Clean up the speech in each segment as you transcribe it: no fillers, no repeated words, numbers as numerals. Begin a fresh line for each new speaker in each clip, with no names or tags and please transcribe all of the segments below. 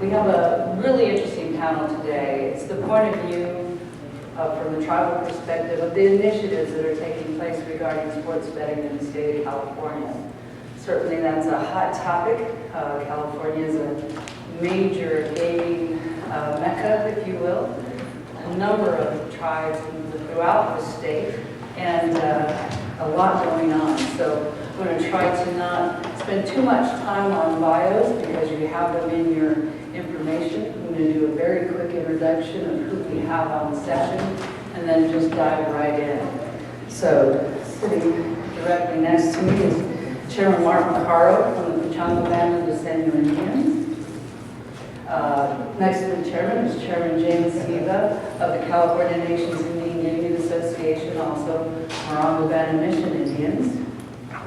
We have a really interesting panel today. It's the point of view from the tribal perspective of the initiatives that are taking place regarding sports betting in the state of California. Certainly that's a hot topic. California is a major gaming mecca, if you will. A number of tribes throughout the state and a lot going on. So I'm going to try to not spend too much time on bios because you have them in your information. I'm going to do a very quick introduction of who we have on the session and then just dive right in. So sitting directly next to me is Chairman Mark Macarro from the Pechanga band of the Luiseno Indians. Next to the chairman is Chairman James Siva of the California Nations Indian Gaming Association, also Morongo Band of Mission Indians.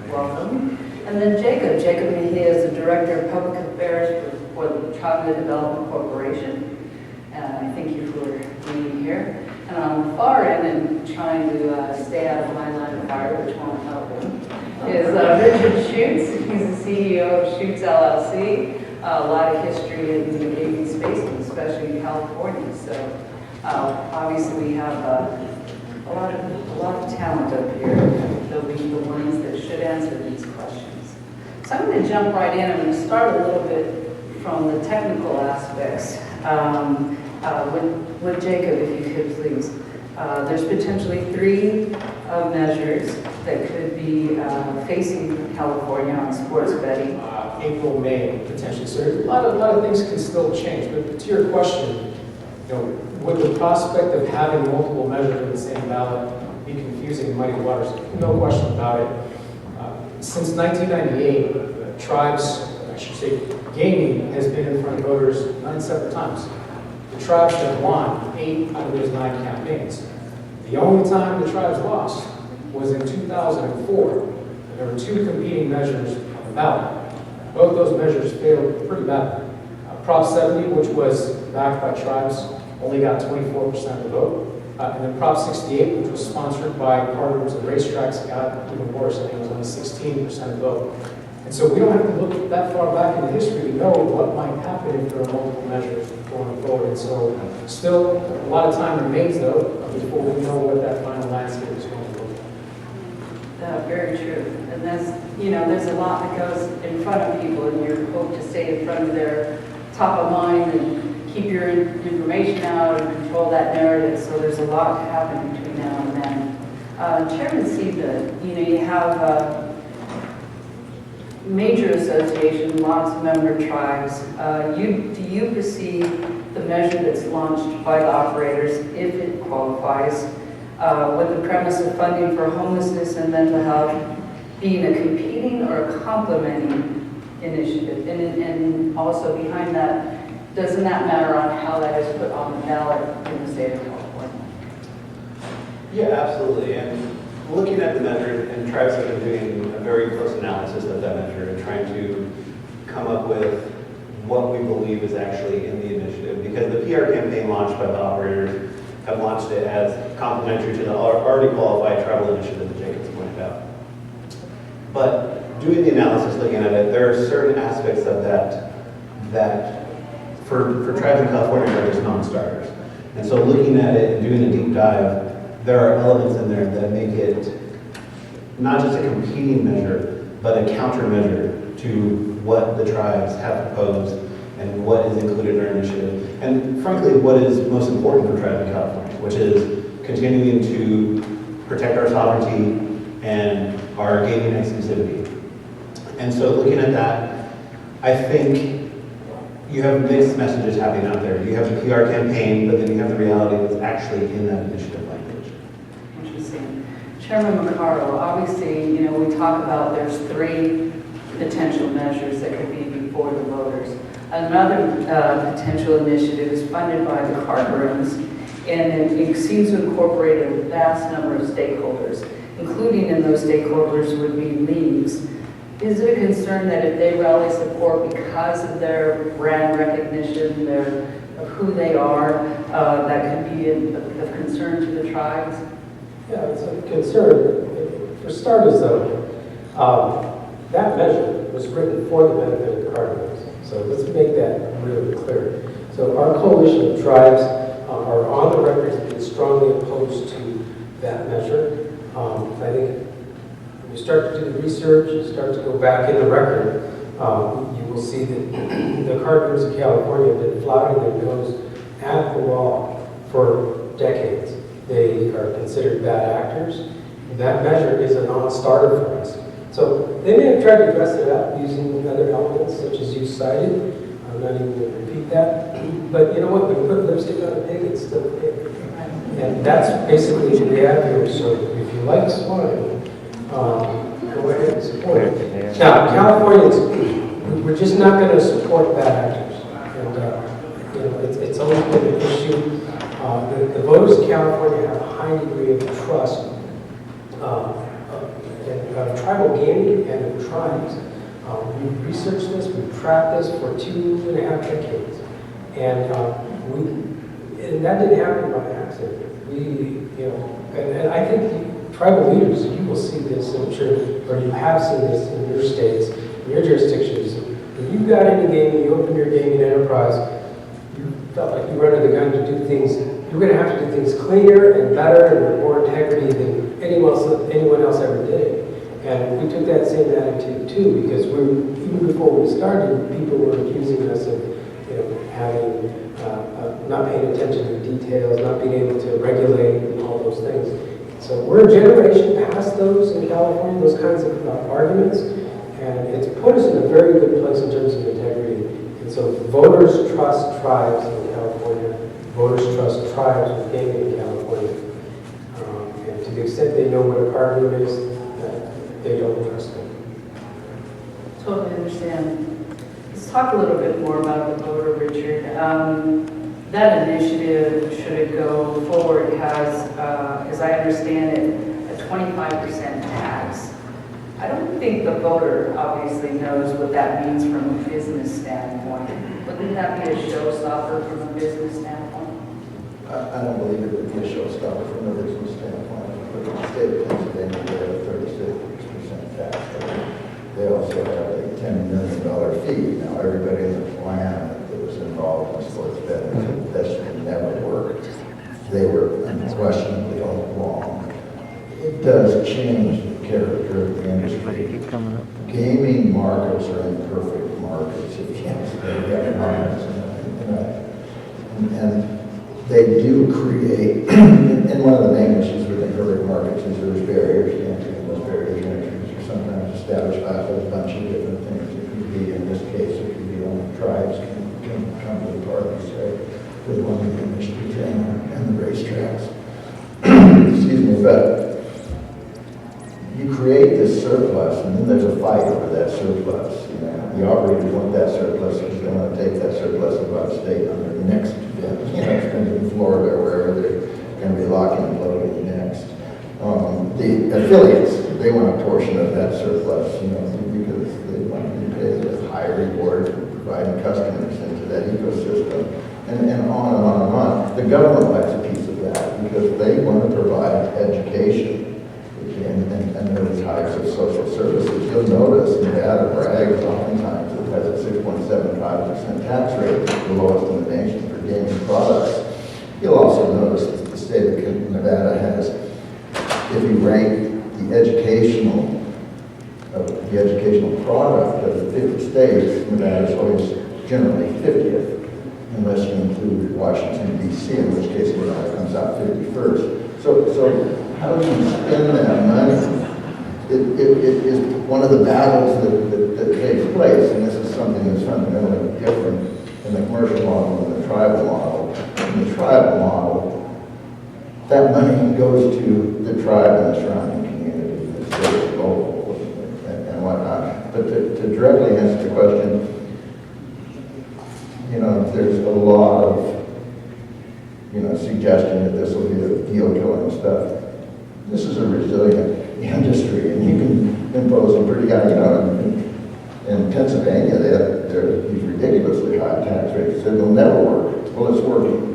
Welcome. And then Jacob Mejia is the Director of Public Affairs for the Pechanga Development Corporation. I thank you for being here. And on the far end, and trying to stay out of my line of fire, which won't help him, is Richard Schuetz. He's the CEO of Schuetz LLC. A lot of history in the gaming space, especially in California. So obviously we have a lot of talent up here. They'll be the ones that should answer these questions. So I'm going to jump right in. I'm going to start a little bit from the technical aspects with Jacob, if you could please. There's potentially 3 measures that could be facing California on sports betting.
April, May, potentially. So a lot of things can still change. But to your question, would the prospect of having multiple measures in the same ballot be confusing and muddy waters? No question about it. Since 1998, tribes, I should say, gaming has been in front of voters 9 separate times. The tribes have won 8 out of those 9 campaigns. The only time the tribes lost was in 2004. There were 2 competing measures on the ballot. Both those measures failed pretty badly. Prop 70, which was backed by tribes, only got 24% of the vote. And then Prop 68, which was sponsored by partners of racetracks, got even worse. I think it was only 16% of the vote. And so we don't have to look that far back in the history to know what might happen if there are multiple measures going forward. And so still a lot of time remains, though, before we know what that final landscape is going to look like.
Very true. And there's a lot that goes in front of people, and you hope to stay in front of their top of mind and keep your information out and control that narrative. So there's a lot happening between now and then. Chairman Siva, you have major association, lots of member tribes. Do you perceive the measure that's launched by the operators, if it qualifies, with the premise of funding for homelessness and mental health being a competing or a complementing initiative? And also behind that, doesn't that matter on how that is put on the ballot in the state of California?
Yeah, absolutely. And looking at the measure, and tribes have been doing a very close analysis of that measure and trying to come up with what we believe is actually in the initiative. Because the PR campaign launched by the operators have launched it as complementary to the already qualified tribal initiative that Jacob's pointed out. But doing the analysis, looking at it, there are certain aspects of that for tribes in California are just non-starters. And so looking at it and doing a deep dive, there are elements in there that make it not just a competing measure, but a countermeasure to what the tribes have proposed and what is included in our initiative. And frankly, what is most important for tribes in California, which is continuing to protect our sovereignty and our gaming exclusivity. And so looking at that, I think you have mixed messages happening out there. You have the PR campaign, but then you have the reality that's actually in that initiative language.
Interesting. Chairman Macarro, obviously, we talk about there's 3 potential measures that could be before the voters. Another potential initiative is funded by the card rooms, and it seems to incorporate a vast number of stakeholders, including in those stakeholders would be leagues. Is it a concern that if they rally support because of their brand recognition, of who they are, that could be of concern to the tribes?
Yeah, it's a concern. For starters, though, that measure was written for the benefit of the card rooms. So let's make that really clear. So our coalition of tribes are on the record as being strongly opposed to that measure. I think when you start to do the research, you start to go back in the record, you will see that the cartoons of California have been flouting their nose at the law for decades. They are considered bad actors. That measure is a non-starter for us. So they may have tried to dress it up using other elements such as you cited. I'm not even going to repeat that. But you know what? When you put lipstick on a pig, it's still a pig. And that's basically the reality here. So if you like swine, go ahead and support it. Now, Californians, we're just not going to support bad actors. And you know, it's always been an issue. The voters of California have a high degree of trust in tribal gaming and in tribes. We've researched this, we've tracked this for 2.5 decades. And that didn't happen by accident. And I think tribal leaders, you will see this, I'm sure, or you have seen this in your states, in your jurisdictions. When you got into gaming, you opened your gaming enterprise, you felt like you were under the gun to do things. You're going to have to do things cleaner and better and with more integrity than anyone else ever did. And we took that same attitude too, because even before we started, people were accusing us of, having not paying attention to the details, not being able to regulate, and all those things. So we're a generation past those in California, those kinds of arguments, and it's put us in a very good place in terms of integrity. And so voters trust tribes in California. Voters trust tribes with gaming in California. And to the extent they know what a cartoon is, they don't trust them.
Totally understand. Let's talk a little bit more about the voter, Richard. That initiative, should it go forward, has, as I understand it, a 25% tax. I don't think the voter obviously knows what that means from a business standpoint. Wouldn't that be a showstopper from a business standpoint?
I don't believe it would be a showstopper from a business standpoint. But in the state of Pennsylvania, they have a 36% tax rate. They also have a $10 million fee. Now, everybody in the planet that was involved in sports betting, that should never work. They were unquestionably all wrong. It does change the character of the industry. Gaming markets are imperfect markets, if you can't say economics. And they do create, and one of the main issues with imperfect markets is there's barriers to entry, and those barriers to entry are sometimes established by a whole bunch of different things. It could be, in this case, it could be only tribes can come to the parties, right? For the one in Michigan and the racetracks. Excuse me, but you create this surplus, and then there's a fight over that surplus. The operators want that surplus because they want to take that surplus above state on their next event. It's going to be in Florida or wherever they're going to be locking and loading next. The affiliates, they want a portion of that surplus, because they want to be paid a high reward for providing customers into that ecosystem, and on and on and on. The government likes a piece of that because they want to provide education and those types of social services. You'll notice Nevada brags oftentimes it has a 6.75% tax rate, the lowest in the nation for gaming products. You'll also notice that the state of Nevada has, if you rank the educational product of the 50 states, Nevada is always generally 50th, unless you include Washington, D.C., in which case it comes out 51st. So how do you spend that money? It is one of the battles that takes place, and this is something that's fundamentally different in the commercial model and the tribal model. In the tribal model, that money goes to the tribe and the surrounding community, the state, local, and whatnot. But to directly answer the question, there's a lot of suggestion that this will be a deal-killing stuff. This is a resilient industry, and you can impose a pretty high, in Pennsylvania, they have these ridiculously high tax rates. It will never work. Well, it's working.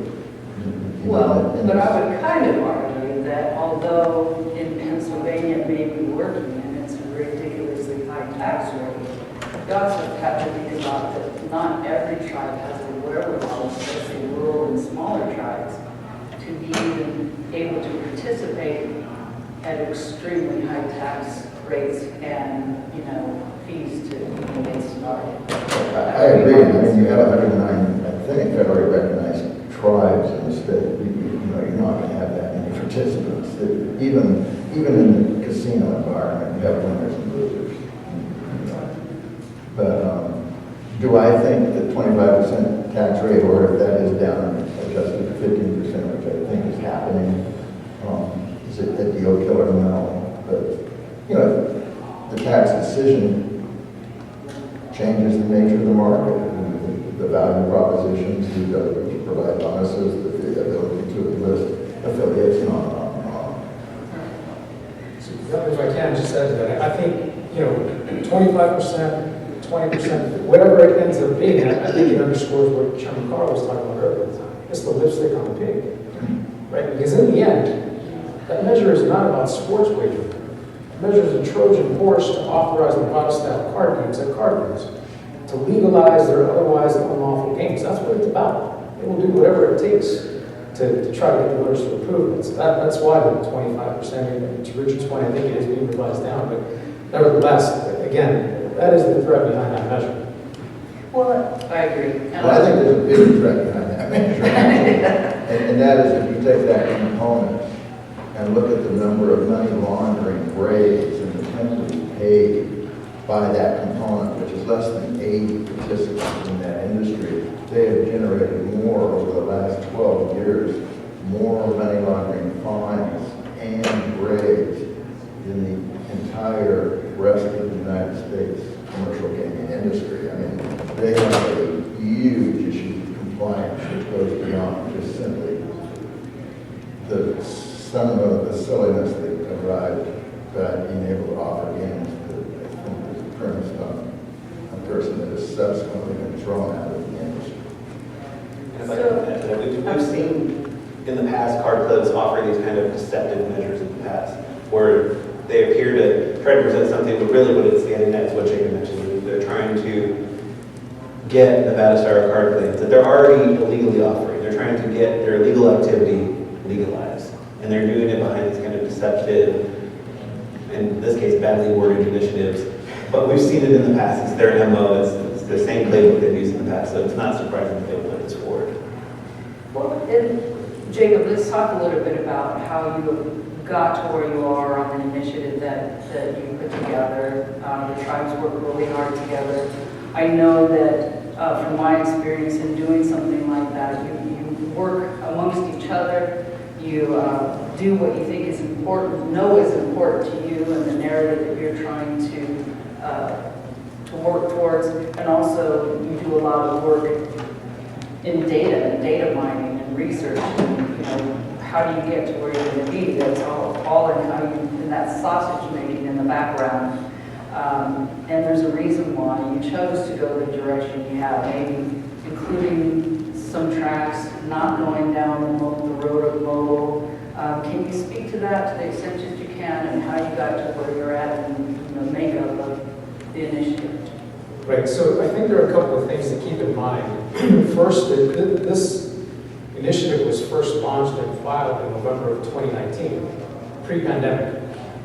Well, but I would kind of argue that although in Pennsylvania it may be working and it's a ridiculously high tax rate, you also have to think about that not every tribe has the wherewithal, especially rural and smaller tribes, to be even able to participate at extremely high tax rates and, fees to even get started.
I agree. I mean, you have 109, I think, federally recognized tribes in the state. You're not going to have that many participants. Even in the casino environment, you have winners and losers. But do I think that 25% tax rate, or if that is down adjusted to 15%, which I think is happening, is it a deal killer? No. But, the tax decision changes the nature of the market, the value propositions, the ability to provide bonuses, the ability to enlist affiliates, and on and on and on.
So, if I can just add to that, I think, 25%, 20%, whatever it ends up being, I think it underscores what Chairman Macarro was talking about earlier. It's the lipstick on the pig, right? Because in the end, that measure is not about sports wagering. It measures a Trojan Force to authorize the Protestant card games at card games, to legalize their otherwise unlawful games. That's what it's about. It will do whatever it takes to try to get the voters to approve it. So that's why the 25%, and to Richard's point, I think it is being revised down, but nevertheless, again, that is the threat behind that measure.
Well, I agree.
Well, I think there's a bigger threat behind that measure. and that is if you take that component and look at the number of money laundering raids and the penalty paid by that component, which is less than 80 participants in that industry, they have generated more over the last 12 years, more money laundering fines and raids in the entire rest of the United States commercial gaming industry. I mean, they have a huge issue of compliance which goes beyond just simply some of the silliness that arrived by being able to offer games that I think is premised on a person that has subsequently been thrown out of the industry.
And if I can add to that, we've seen in the past card clubs offer these kind of deceptive measures in the past, where they appear to try to present something, but really what it's getting at is what Jacob mentioned. They're trying to get Nevada Star card claims that they're already illegally offering. They're trying to get their illegal activity legalized. And they're doing it behind these kind of deceptive, in this case, badly worded initiatives. But we've seen it in the past. It's their MO. It's the same playbook they've used in the past. So it's not surprising that they put this forward.
Well, and Jacob, let's talk a little bit about how you got to where you are on the initiative that you put together. The tribes work really hard together. I know that from my experience in doing something like that, you work amongst each other. You do what you think is important, know is important to you, and the narrative that you're trying to work towards. And also, you do a lot of work in data mining and research. And, how do you get to where you're going to be? That's all in how you, in that sausage making in the background. And there's a reason why you chose to go the direction you have, maybe including some tracks not going down the road of mobile. Can you speak to that to the extent that you can, and how you got to where you're at and the makeup of the initiative?
Right, so I think there are a couple of things to keep in mind. First, this initiative was first launched and filed in November of 2019, pre-pandemic.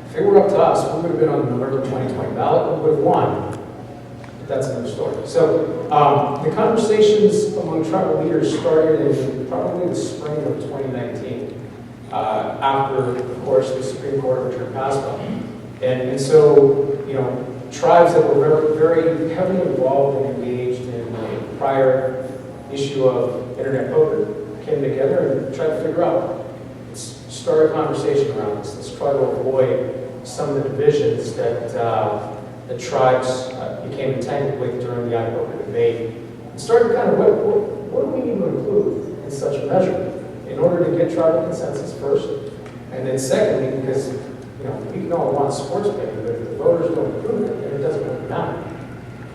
If it were up to us, we would have been on the November 2020 ballot, we would have won. But that's another story. So the conversations among tribal leaders started in probably the spring of 2019, after, of course, the Supreme Court overturned PASPA. And so, tribes that were very, very heavily involved and engaged in the prior issue of internet poker came together and tried to figure out, let's start a conversation around this. Let's try to avoid some of the divisions that the tribes became entangled with during the iPoker debate. And started kind of, what do we need to include in such a measure in order to get tribal consensus first, and then secondly, because we can all want sports betting, but if the voters don't approve it, then it doesn't really matter.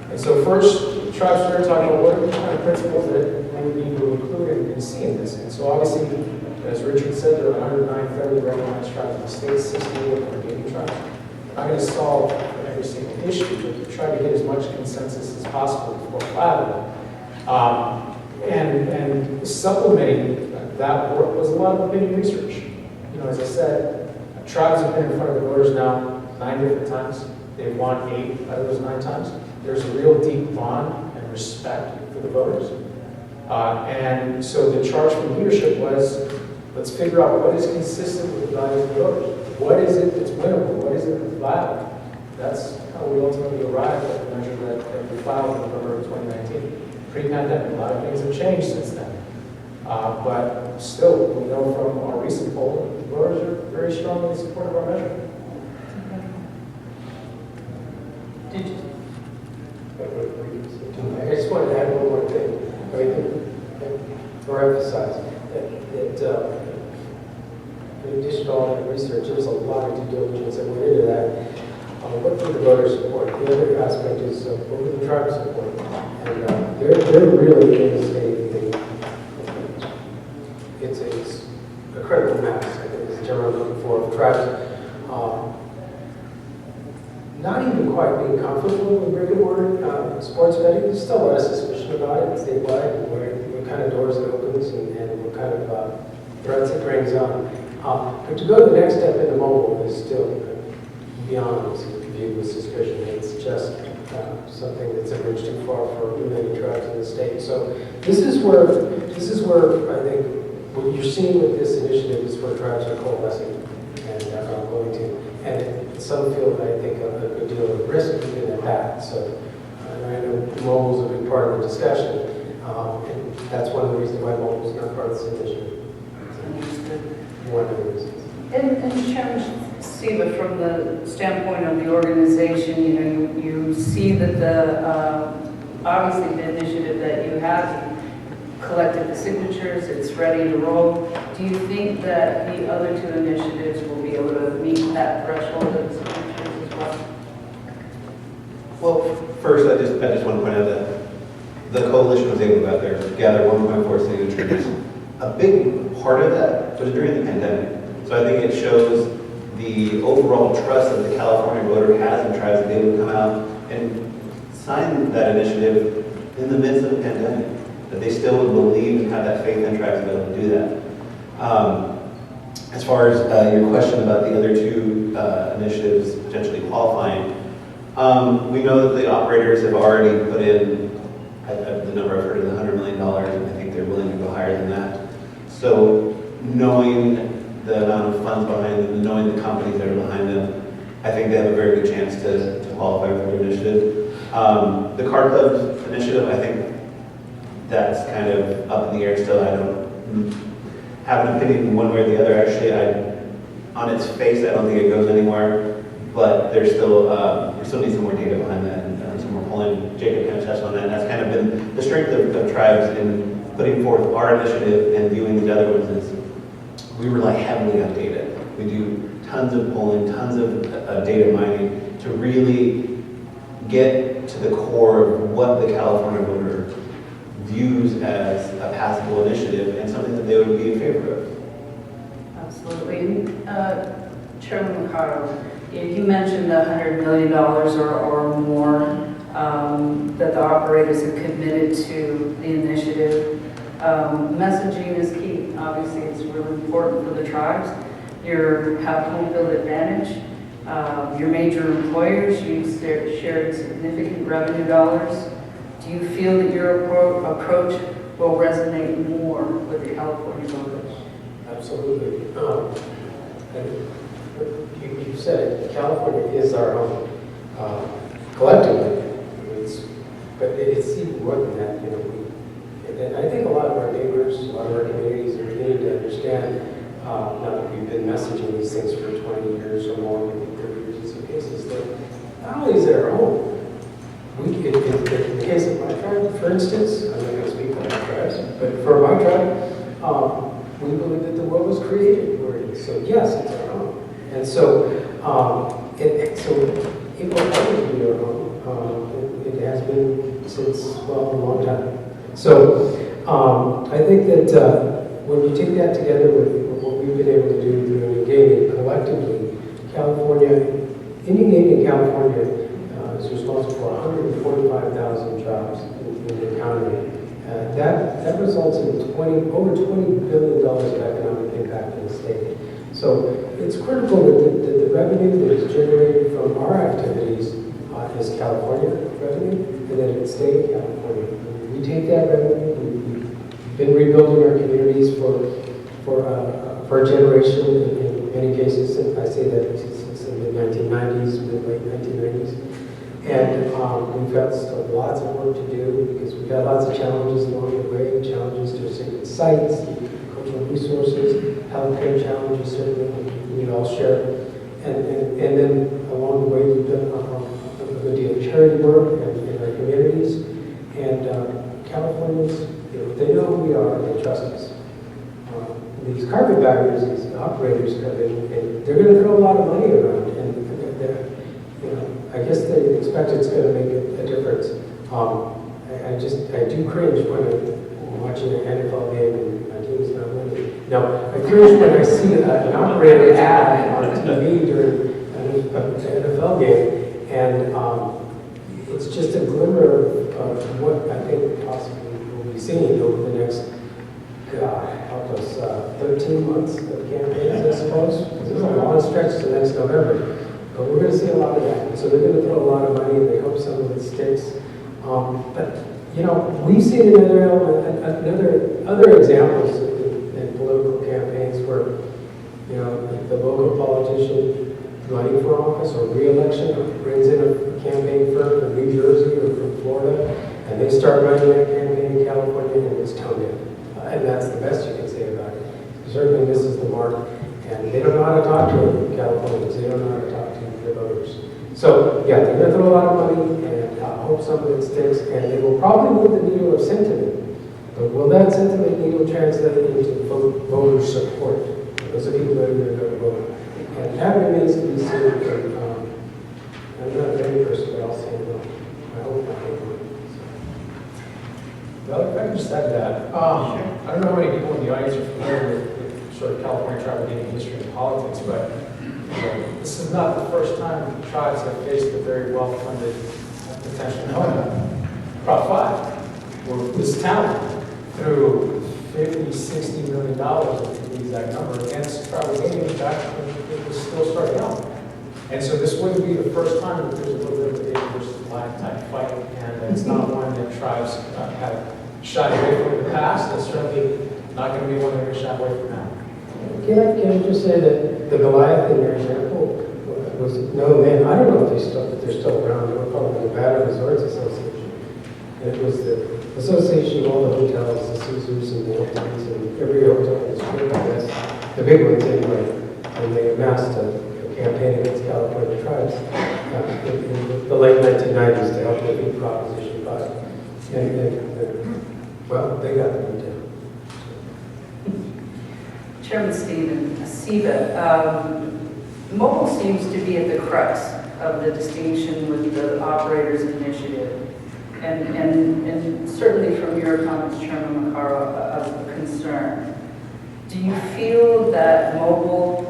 And so first, tribes started talking about what are the kind of principles that we would need to include and see in this. And so obviously, as Richard said, there are 109 federally recognized tribes in the state, 68 are gaming tribes. We're not going to solve every single issue, but try to get as much consensus as possible before filing. And supplementing that work was a lot of opinion research. You know, as I said, tribes have been in front of the voters now 9 different times. They've won 8 out of those 9 times. There's a real deep bond and respect for the voters. And so the charge from leadership was, let's figure out what is consistent with the values of the voters. What is it that's winnable? What is it that's viable? That's how we ultimately arrived at the measure that we filed in November of 2019. Pre-pandemic, a lot of things have changed since then. But still, we know from our recent poll, the voters are very strongly in support of our measure.
Did you?
I just wanted to add one more thing. I mean, or emphasize that in addition to all that research, there was a lot of due diligence that went into that. What did the voters support? The other aspect is what did the tribes support? And there really is it's a critical mass, I think is the term I'm looking for, of tribes not even quite being comfortable with brick and mortar sports betting. There's still a lot of suspicion about it statewide, and what kind of doors it opens and what kind of threats it brings on. But to go the next step into mobile is still beyond viewed with suspicion. It's just something that's a bridge too far for many tribes in the state. So this is where I think what you're seeing with this initiative is where tribes are coalescing and are going to. And some feel, I think, a good deal of risk even at that. So I know mobile is a big part of the discussion, and that's one of the reasons why mobile is not part of this initiative. One of the reasons.
And Chairman Siva, from the standpoint of the organization, you know, you see that the obviously the initiative that you have collected the signatures, it's ready to roll. Do you think that the other 2 initiatives will be able to meet that threshold of signatures as well?
Well, first, I just want to point out that the coalition was able to go out there, gather 1.4 signatures. A big part of that was during the pandemic. So I think it shows the overall trust that the California voter has in tribes to be able to come out and sign that initiative in the midst of a pandemic, that they still would believe and have that faith in tribes to be able to do that. As far as your question about the other 2 initiatives potentially qualifying, we know that the operators have already put in, the number I've heard is $100 million, and I think they're willing to go higher than that. So knowing the amount of funds behind them, and knowing the companies that are behind them, I think they have a very good chance to qualify for the initiative. The Car Clubs initiative, I think that's kind of up in the air still. I don't have an opinion one way or the other. Actually, on its face, I don't think it goes anywhere, but there's still, we still need some more data behind that and some more polling. Jacob kind of touched on that, and that's kind of been the strength of tribes in putting forth our initiative and viewing the other ones is we rely heavily on data. We do tons of polling, tons of data mining to really get to the core of what the California voter views as a passable initiative and something that they would be in favor of.
Absolutely. Chairman Macarro, you mentioned the $100 million or more that the operators have committed to the initiative. Messaging is key. Obviously, it's really important for the tribes. You have home field advantage. Your major employers, you've shared significant revenue dollars. Do you feel that your approach will resonate more with the California voters?
Absolutely. And you said it, California is our home. Collectively, but it's even more than that. You know, and I think a lot of our neighbors, a lot of our communities are beginning to understand, now that we've been messaging these things for 20 years or more, maybe 30 years in some cases, that not only is it our home, in the case of my tribe, for instance, I'm not going to speak for my tribes, but for my tribe, we believe that the world was created for it. So yes, it's our home. And so, it will always be our home. It has been since, well, a long time. So I think that when you take that together with what we've been able to do through Indian Gaming collectively, Indian Gaming in California is responsible for 145,000 jobs in the economy. That results in over $20 billion of economic impact in the state. So it's critical that the revenue that is generated from our activities is California revenue, and that it stay in California. We take that revenue, we've been rebuilding our communities for a generation in many cases. I say that since the mid-1990s, mid-late 1990s. And we've got still lots of work to do because we've got lots of challenges along the way, challenges to sacred sites, cultural resources, healthcare challenges, certainly we all share. And then along the way, we've done a good deal of charity work in our communities. And Californians, they know who we are, they trust us. These carpetbaggers, these operators come in, and they're going to throw a lot of money around. And I guess they expect it's going to make a difference. I do cringe when I'm watching an NFL game and my team's not winning. No, I cringe when I see an operator ad on TV during an NFL game, and it's just a glimmer of what I think possibly we'll be seeing over the next, God, help us, 13 months of campaigns, I suppose. Because there's a long stretch to next November. But we're going to see a lot of that. So they're going to throw a lot of money, and they hope some of it sticks. But we've seen other examples in political campaigns where the local politician running for office or re-election brings in a campaign firm from New Jersey or from Florida, and they start running that campaign in California, and it's toned in. And that's the best you can say about it. Certainly, this is the mark. And they don't know how to talk to Californians. They don't know how to talk to their voters. So, yeah, they're going to throw a lot of money, and I hope some of it sticks, and they will probably move the needle of sentiment. But will that sentiment needle translate into voter support? Those are people that are going to go to vote. And that remains to be seen. I'm not a very person, but I'll say no. I hope not.
Well, if I can just add to that, I don't know how many people in the audience are familiar with sort of California tribal gaming history and politics, but this is not the first time tribes have faced a very well-funded potential Prop 5, where this town threw $50–60 million, the exact number, against tribal gaming back when it was still starting out. And so this wouldn't be the first time that there's a little bit of a David versus Goliath type fight, and it's not one that tribes have shied away from in the past. It's certainly not going to be one that they're shy away from now.
Can I just say that the Goliath in your example was no man. I don't know if they're still around. They were called the Nevada Resorts Association. And it was the association of all the hotels, the Caesars and the Hiltons and every hotel in the strip, I guess, the big ones anyway. And they amassed a campaign against California tribes in the late 1990s to help them beat Proposition 5. Well, they got them down.
Chairman Siva, mobile seems to be at the crux of the distinction with the operators initiative. And certainly from your comments, Chairman Macarro, of concern. Do you feel that mobile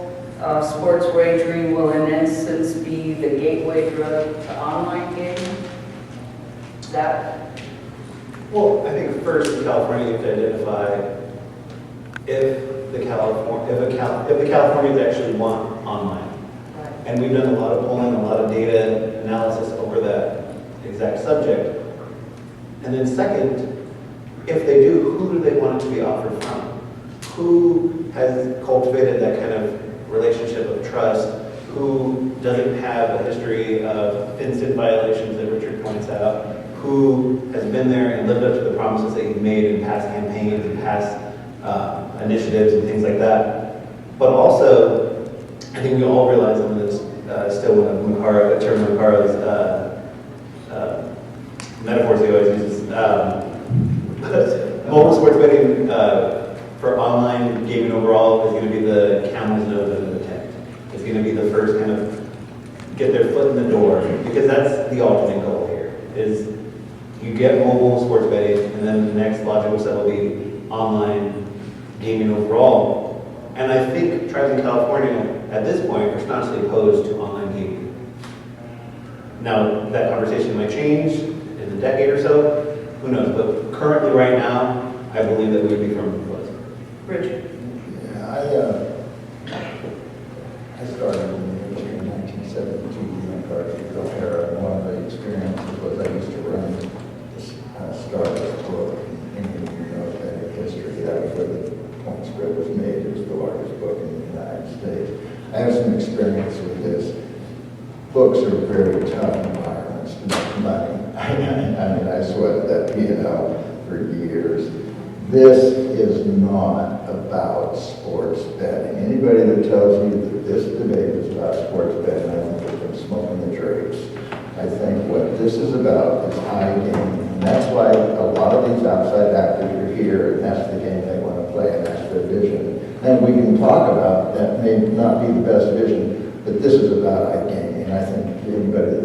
sports wagering will in essence be the gateway drug to online gaming?
Well, I think first in California you have to identify if the Californians actually want online.
Right.
And we've done a lot of polling, a lot of data analysis over that exact subject. And then second, if they do, who do they want it to be offered from? Who has cultivated that kind of relationship of trust? Who doesn't have a history of fenced-in violations that Richard points out? Who has been there and lived up to the promises that you've made in past campaigns and past initiatives and things like that? But also, I think we all realize, and it's still one of Chairman Macarro's metaphors he always uses, mobile sports betting for online gaming overall is going to be the camel's nose under the tent. It's going to be the first kind of get their foot in the door, because that's the ultimate goal here, is you get mobile sports betting, and then the next logical step will be online gaming overall. And I think tribes in California, at this point, are staunchly opposed to online gaming. Now, that conversation might change in a decade or so, who knows? But currently, right now, I believe that we would be firmly closed.
Richard?
Yeah, I started in the industry in 1972 in the cartridge era, and one of the experiences was I used to run this Stardust book in Athletic history. That was where the point spread was made. It was the largest book in the United States. I have some experience with this. Books are very tough environments to make money. I mean, I sweated that P&L for years. This is not about sports betting. Anybody that tells you that this debate is about sports betting, I think they've been smoking the drapes. I think what this is about is high gaming. And that's why a lot of these outside actors are here, and that's the game they want to play, and that's their vision. And we can talk about that may not be the best vision, but this is about iGaming. And I think anybody